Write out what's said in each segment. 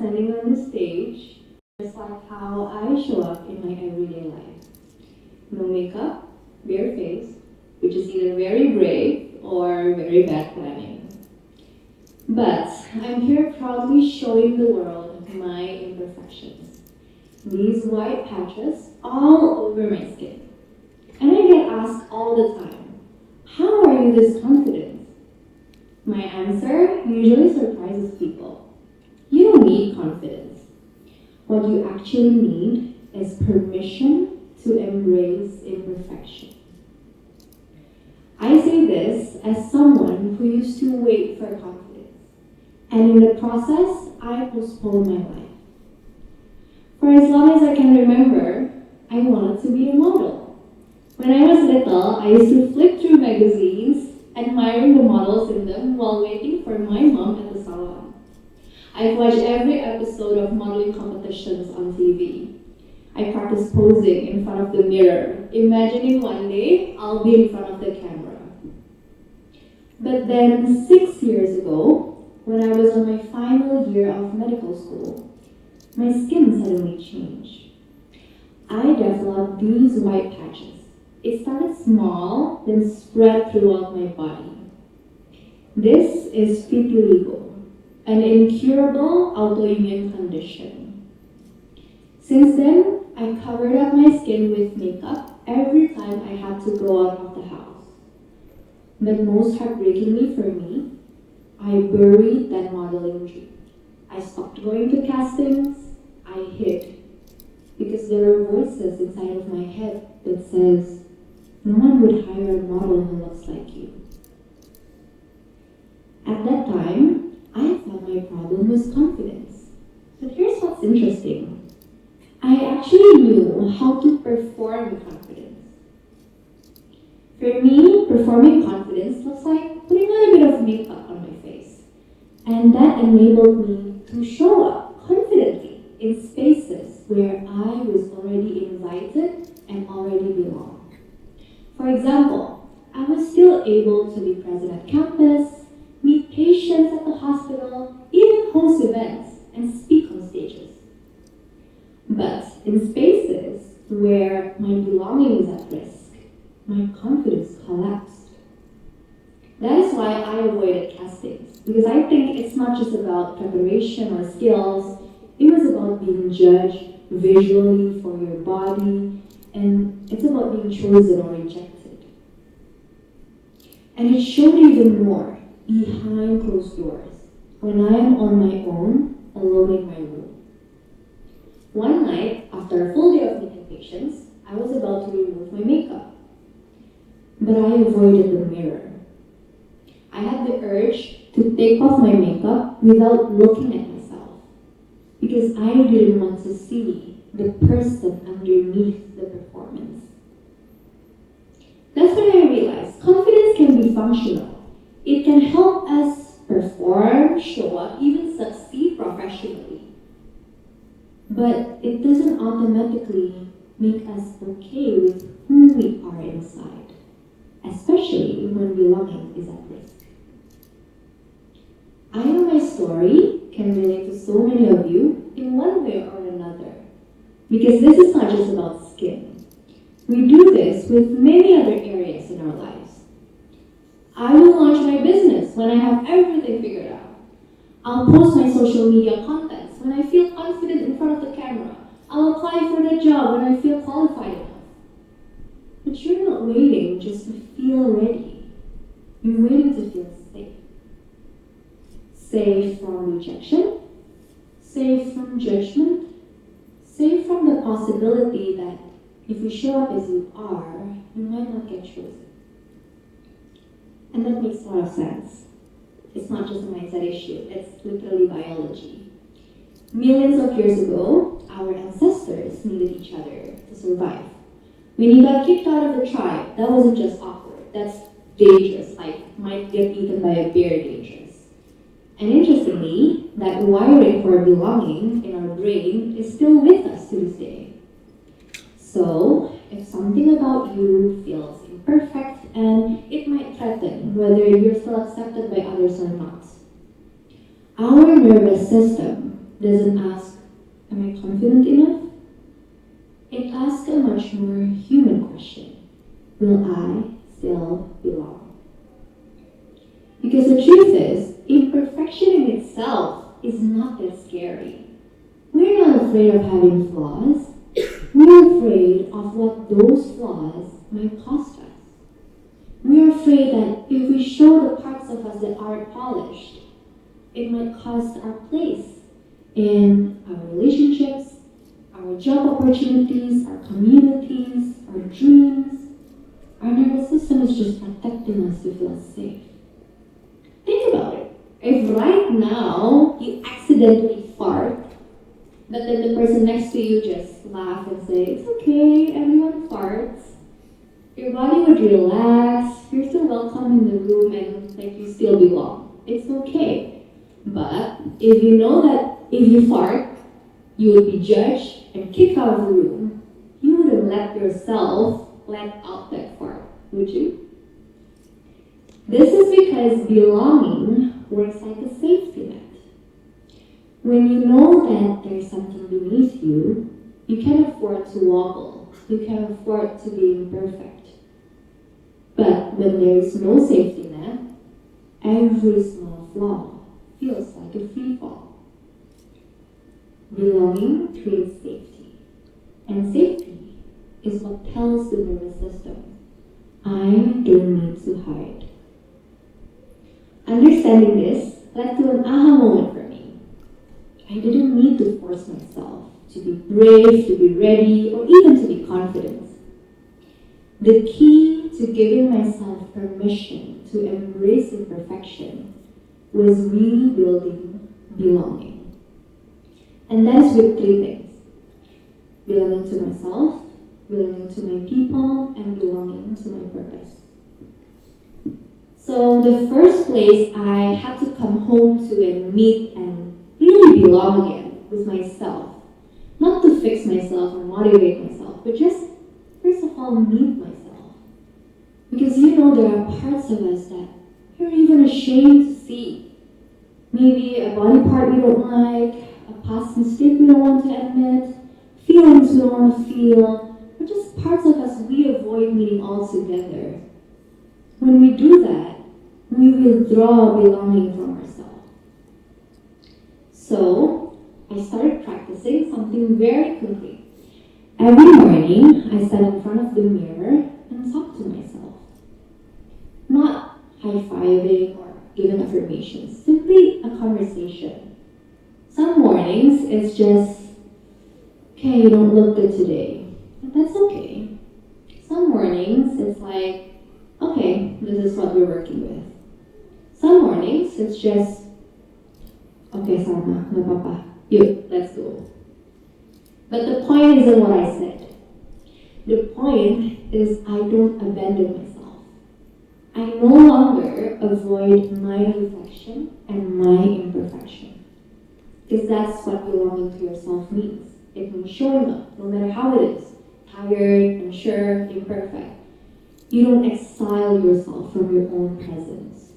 standing on the stage, just like how I show up in my everyday life. No makeup, bare face, which is either very brave or very bad planning. But I'm here proudly showing the world my imperfections. These white patches all over my skin. And I get asked all the time, how are you this confident? My answer usually surprises people. You don't need confidence. What you actually need is permission to embrace imperfection. I say this as someone who used to wait for confidence, and in the process, I postponed my life. For as long as I can remember, I wanted to be a model. When I was little, I used to flip through magazines, admiring the models in them while waiting for my mom at the salon. I've watched every episode of modeling competitions on TV. I practiced posing in front of the mirror, imagining one day I'll be in front of the camera. But then 6 years ago, when I was on my final year of medical school, my skin suddenly changed. I developed these white patches. It started small, then spread throughout my body. This is vitiligo, an incurable autoimmune condition. Since then, I covered up my skin with makeup every time I had to go out of the house. But most heartbreakingly for me, I buried that modeling dream. I stopped going to castings, I hid. Because there are voices inside of my head that says, no one would hire a model who looks like you. At that time, I thought my problem was confidence. But here's what's interesting. I actually knew how to perform confidence. For me, performing confidence looks like putting on a bit of makeup on my face. And that enabled me to show up confidently in spaces where I was already invited and already belong. For example, I was still able to be present at campus, meet patients at the hospital, even host events and speak on stages. But in spaces where my belonging was at risk, my confidence collapsed. That is why I avoided castings, because I think it's not just about preparation or skills, it was about being judged visually for your body, and it's about being chosen or rejected. And it showed even more behind closed doors, when I am on my own, alone in my room. One night, after a full day of meeting patients, I was about to remove my makeup. But I avoided the mirror. I had the urge to take off my makeup without looking at myself, because I didn't want to see the person underneath the performance. That's when I realized confidence can be functional. It can help us perform, show up, even succeed professionally. But it doesn't automatically make us okay with who we are inside, especially when belonging is at risk. I know my story can relate to so many of you in one way or another, because this is not just about skin. We do this with many other areas in our lives. I will launch my business when I have everything figured out. I'll post my social media contents when I feel confident in front of the camera. I'll apply for the job when I feel qualified enough. But you're not waiting just to feel ready. You're waiting to feel safe. Safe from rejection, safe from judgment, safe from the possibility that if you show up as you are, you might not get chosen. And that makes a lot of sense. It's not just a mindset issue, it's literally biology. Millions of years ago, our ancestors needed each other to survive. When you got kicked out of the tribe, that wasn't just awkward, that's dangerous, like might get eaten by a bear dangerous. And interestingly, that wiring for belonging in our brain is still with us to this day. So, if something about you feels imperfect, and it might threaten whether you're still accepted by others or not, our nervous system doesn't ask, am I confident enough? It asks a much more human question. Will I still belong? Because the truth is, imperfection in itself is not that scary. We're not afraid of having flaws. We're afraid of what those flaws might cost us. We're afraid that if we show the parts of us that aren't polished, it might cost our place in our relationships, our job opportunities, our communities, our dreams. Our nervous system is just protecting us to feel safe. Think about it. If right now you accidentally fart, but then the person next to you just laugh and say, it's okay, everyone farts, your body would relax, you're still welcome in the room, and like you still belong. It's okay. But if you know that if you fart, you would be judged and kicked out of the room, you wouldn't let yourself let out that fart, would you? This is because belonging works like a safety net. When you know that there's something beneath you, you can afford to wobble. You can afford to be imperfect. But when there is no safety net, every small flaw feels like a free fall. Belonging creates safety. And safety is what tells the nervous system, I don't need to hide. Understanding this led to an aha moment for me. I didn't need to force myself to be brave, to be ready, or even to be confident. The key to giving myself permission to embrace imperfection was rebuilding belonging. And that is with three things. Belonging to myself, belonging to my people, and belonging to my purpose. So the first place I had to come home to and meet and really belong again was myself. Not to fix myself or motivate myself, but just, first of all, meet myself. Because you know there are parts of us that you're even ashamed to see. Maybe a body part we don't like, a past mistake we don't want to admit, feelings we don't want to feel, or just parts of us we avoid meeting altogether. When we do that, we withdraw belonging from ourselves. So, I started practicing something very concrete. Every morning, I stand in front of the mirror and talk to myself. Not high-fiving or giving affirmations, simply a conversation. Some mornings, it's just, okay, you don't look good today. But that's okay. Some mornings, it's like, okay, this is what we're working with. Some mornings, it's just, okay, Sarma, no papa, you, let's go. But the point isn't what I said. The point is I don't abandon myself. I no longer avoid my reflection and my imperfection. Because that's what belonging to yourself means. It means showing up, no matter how it is. Tired, unsure, imperfect. You don't exile yourself from your own presence.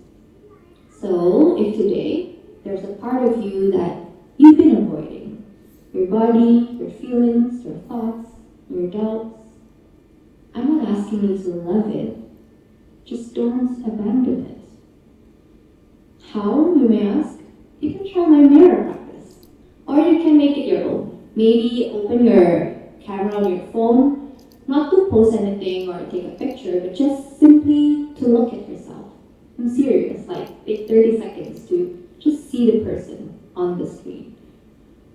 So, if today there's a part of you that you've been avoiding, your body, your feelings, your thoughts, your doubts, I'm not asking you to love it, just don't abandon it. How, you may ask? You can try my mirror practice, or you can make it your own. Maybe open your camera on your phone, not to post anything or take a picture, but just simply to look at yourself. I'm serious, like take 30 seconds to just see the person on the screen.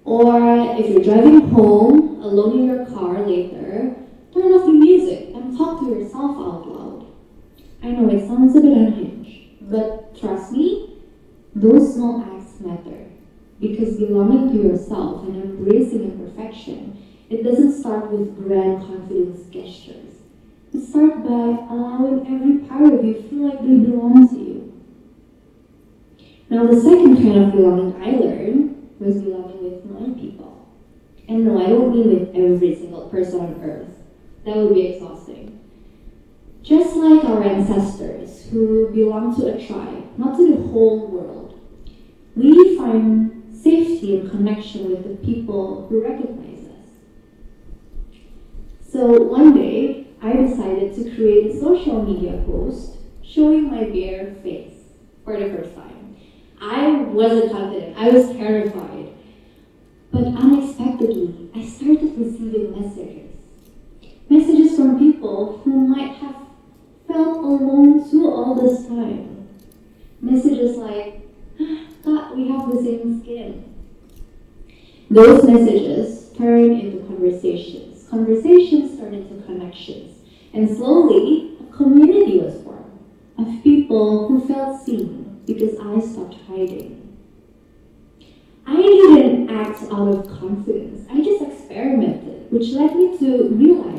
Or if you're driving home, alone in your car later, turn off the music and talk to yourself out loud. I know it sounds a bit unhinged, but trust me, those small acts matter. Because belonging to yourself and embracing imperfection, it doesn't start with grand confidence gestures. It starts by allowing every part of you feel like they belong to you. Now the second kind of belonging I learned was belonging with my people. And no, I don't mean with every single person on earth. That would be exhausting. Just like our ancestors who belong to a tribe, not to the whole world, we find safety intimacy and connection with the people who recognize us. So one day, I decided to create a social media post showing my bare face for the first time. I wasn't confident, I was terrified. But unexpectedly, I started receiving messages. Messages from people who might have felt alone too all this time. Messages like, God, we have the same skin. Those messages turned into conversations. Conversations turned into connections. And slowly, a community was formed of people who felt seen because I stopped hiding. I didn't act out of confidence. I just experimented, which led me to realize,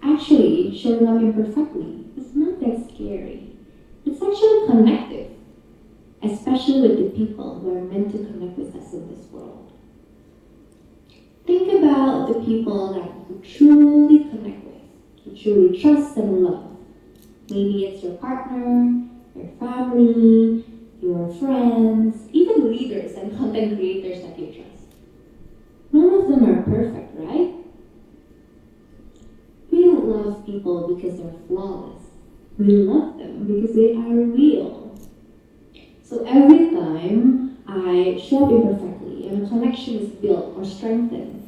actually, showing up imperfectly is not that scary. It's actually connective, especially with the people who are meant to connect with us in this world. Think about the people that you truly connect with, you truly trust and love. Maybe it's your partner, your family, your friends, even leaders and content creators that you trust. None of them are perfect, right? We don't love people because they're flawless. We love them because they are real. So every time I show up imperfectly and a connection is built or strengthened,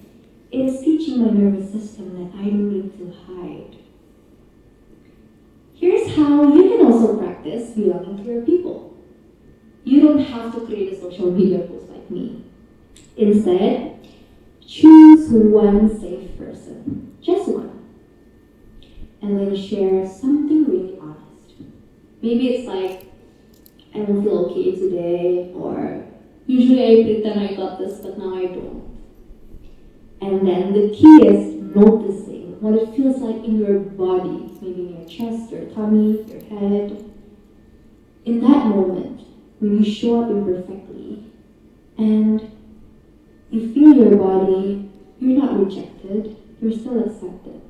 it is teaching my nervous system that I don't need to hide. Here's how you can also practice belonging to your people. You don't have to create a social media post like me. Instead, choose one safe person, just one, and then share something really honest. Maybe it's like, I don't feel okay today, or usually I pretend I got this, but now I don't. And then the key is noticing what it feels like in your body, maybe in your chest, your tummy, your head. In that moment, when you show up imperfectly and you feel your body, you're not rejected, you're still accepted.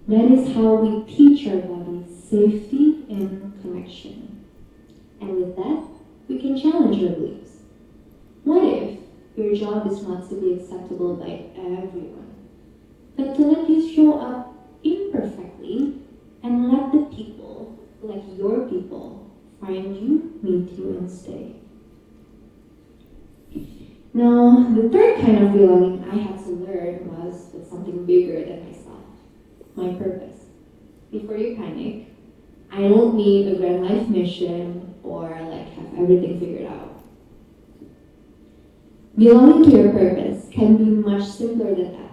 That is how we teach our bodies safety and connection. And with that, we can challenge our beliefs. What if your job is not to be acceptable by everyone, but to let you show up imperfectly and let the people, like your people, find you, meet you, and stay. Now, the third kind of belonging I had to learn was with something bigger than myself, my purpose. Before you panic, I don't need a grand life mission or have everything figured out. Belonging to your purpose can be much simpler than that.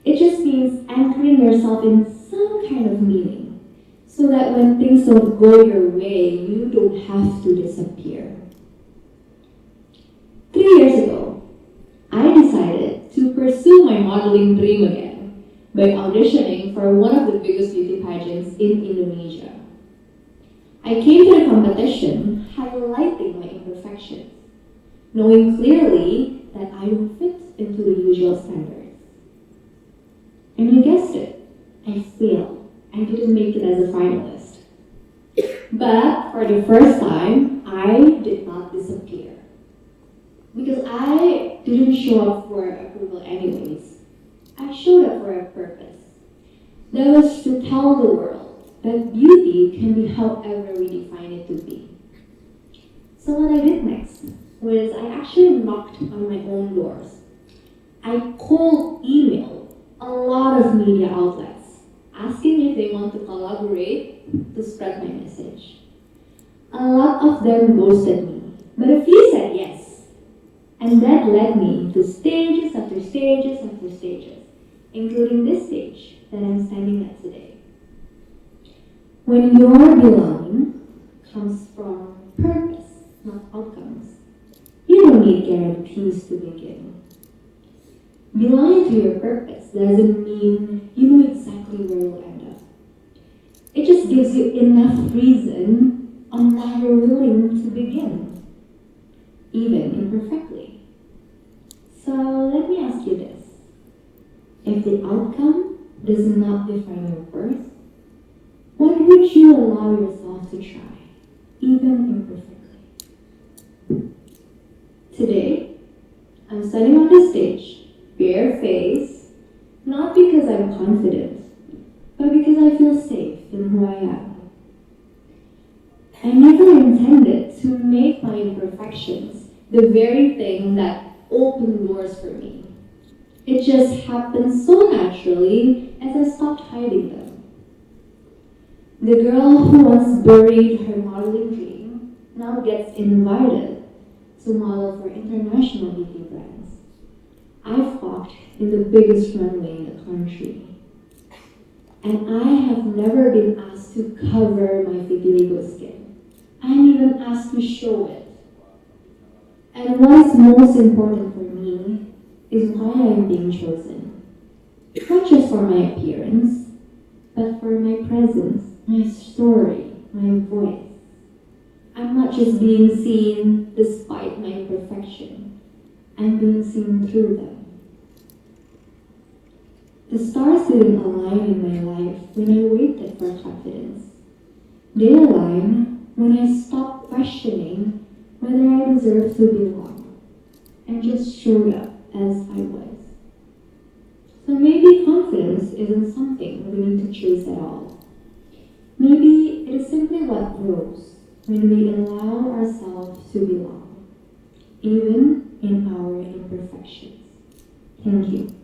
It just means anchoring yourself in some kind of meaning, so that when things don't go your way, you don't have to disappear. 3 years ago, I decided to pursue my modeling dream again by auditioning for one of the biggest beauty pageants in Indonesia. I came to the competition highlighting my imperfections, knowing clearly that I don't fit into the usual standards. And you guessed it, I failed. I didn't make it as a finalist. But for the first time, I did not disappear. Because I didn't show up for approval anyways. I showed up for a purpose. That was to tell the world that beauty can be however we define it to be. So what I did next was I actually knocked on my own doors. I cold emailed a lot of media outlets, asking if they want to collaborate to spread my message. A lot of them ghosted me, but a few said yes. And that led me to stages after stages after stages, including this stage that I'm standing at today. When your belonging comes from purpose, not outcomes, you don't need guarantees to begin. Belonging to your purpose doesn't mean you know exactly where you'll end up. It just gives you enough reason on why you're willing to begin, even imperfectly. So let me ask you this. If the outcome does not define your worth, what would you allow yourself to try, even imperfectly? Today, standing on the stage, bare face, not because I'm confident, but because I feel safe in who I am. I never intended to make my imperfections the very thing that opened doors for me. It just happened so naturally as I stopped hiding them. The girl who once buried her modeling dream now gets invited to model for international beauty brands. I've walked in the biggest runway in the country. And I have never been asked to cover my vitiligo skin. I'm even asked to show it. And what is most important for me is why I'm being chosen. Not just for my appearance, but for my presence, my story, my voice. I'm not just being seen despite my imperfection. I'm being seen through them. The stars didn't align in my life when I waited for confidence. They aligned when I stopped questioning whether I deserved to belong and just showed up as I was. So maybe confidence isn't something we need to chase at all. Maybe it is simply what grows when we allow ourselves to belong, even in our imperfections. Thank you.